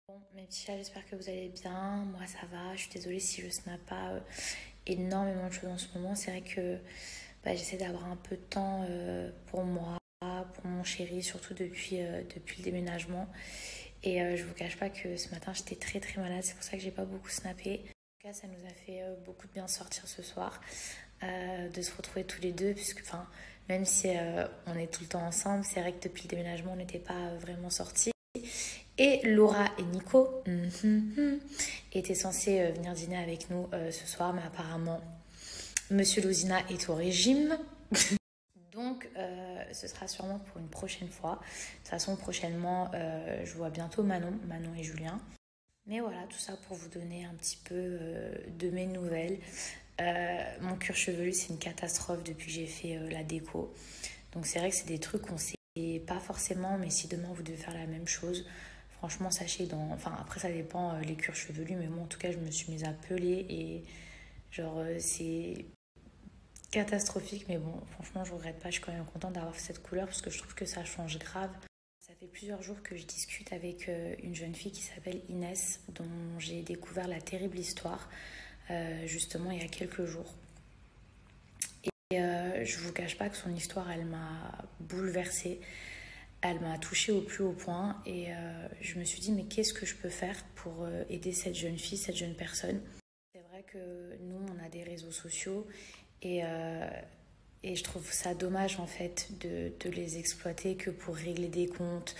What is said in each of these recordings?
Bon, mes petits chats, j'espère que vous allez bien. Moi, ça va. Je suis désolée si je snap pas énormément de choses en ce moment. C'est vrai que j'essaie d'avoir un peu de temps pour moi, pour mon chéri, surtout depuis le déménagement. Et je vous cache pas que ce matin, j'étais très très malade. C'est pour ça que j'ai pas beaucoup snappé. En tout cas, ça nous a fait beaucoup de bien sortir ce soir, de se retrouver tous les deux, puisque, enfin, même si on est tout le temps ensemble, c'est vrai que depuis le déménagement, on n'était pas vraiment sortis. Et Laura et Nico étaient censés venir dîner avec nous ce soir, mais apparemment, Monsieur Louzina est au régime. Donc, ce sera sûrement pour une prochaine fois. De toute façon, prochainement, je vois bientôt Manon et Julien. Mais voilà, tout ça pour vous donner un petit peu de mes nouvelles. Mon cuir chevelu, c'est une catastrophe depuis que j'ai fait la déco. Donc, c'est vrai que c'est des trucs qu'on sait pas forcément, mais si demain vous devez faire la même chose, franchement, sachez Enfin, après, ça dépend les cuirs chevelus, mais moi, en tout cas, je me suis mise à peler et genre, c'est catastrophique, mais bon, franchement, je regrette pas. Je suis quand même contente d'avoir fait cette couleur parce que je trouve que ça change grave. Ça fait plusieurs jours que je discute avec une jeune fille qui s'appelle Inès, dont j'ai découvert la terrible histoire justement il y a quelques jours. Et je vous cache pas que son histoire, elle m'a bouleversée. Elle m'a touchée au plus haut point et je me suis dit mais qu'est-ce que je peux faire pour aider cette jeune fille, cette jeune personne. C'est vrai que nous, on a des réseaux sociaux et, euh, et je trouve ça dommage en fait de les exploiter que pour régler des comptes,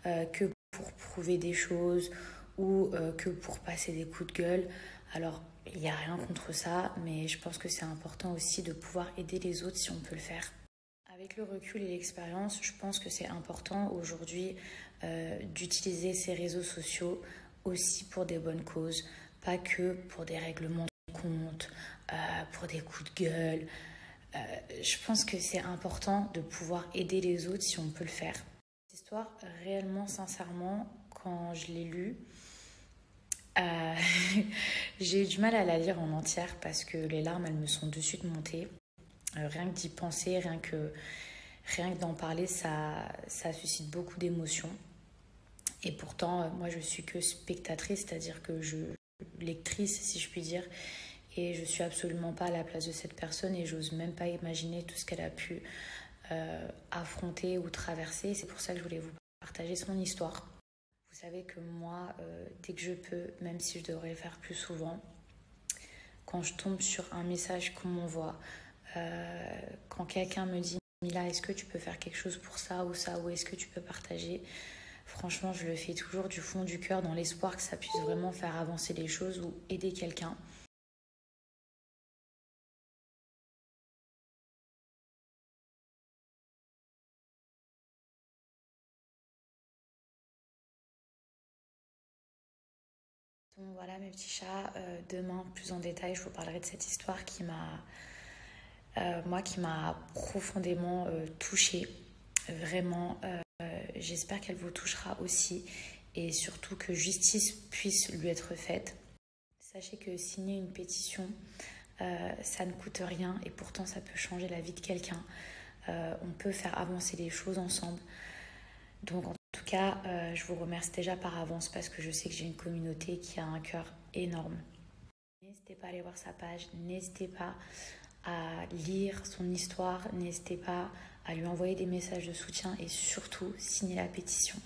que pour prouver des choses ou que pour passer des coups de gueule. Alors, il n'y a rien contre ça, mais je pense que c'est important aussi de pouvoir aider les autres si on peut le faire. Avec le recul et l'expérience, je pense que c'est important aujourd'hui d'utiliser ces réseaux sociaux aussi pour des bonnes causes, pas que pour des règlements de compte, pour des coups de gueule. Je pense que c'est important de pouvoir aider les autres si on peut le faire. Cette histoire, réellement, sincèrement, quand je l'ai lue, euh, j'ai eu du mal à la lire en entière parce que les larmes, elles me sont de suite montées. Rien que d'y penser, rien que d'en parler, ça suscite beaucoup d'émotions. Et pourtant, moi, je suis que spectatrice, c'est-à-dire que lectrice, si je puis dire, et je suis absolument pas à la place de cette personne et j'ose même pas imaginer tout ce qu'elle a pu affronter ou traverser. C'est pour ça que je voulais vous partager son histoire. Vous savez que moi, dès que je peux, même si je devrais le faire plus souvent, quand je tombe sur un message qu'on m'envoie, quand quelqu'un me dit Mila, est-ce que tu peux faire quelque chose pour ça, ou est-ce que tu peux partager? Franchement, je le fais toujours du fond du cœur dans l'espoir que ça puisse vraiment faire avancer les choses ou aider quelqu'un. Donc voilà mes petits chats, demain plus en détail je vous parlerai de cette histoire qui m'a profondément touchée. Vraiment, j'espère qu'elle vous touchera aussi et surtout que justice puisse lui être faite. Sachez que signer une pétition, ça ne coûte rien et pourtant ça peut changer la vie de quelqu'un. On peut faire avancer les choses ensemble. Donc en tout cas, je vous remercie déjà par avance parce que je sais que j'ai une communauté qui a un cœur énorme. N'hésitez pas à aller voir sa page, n'hésitez pas à lire son histoire, n'hésitez pas à lui envoyer des messages de soutien et surtout signer la pétition.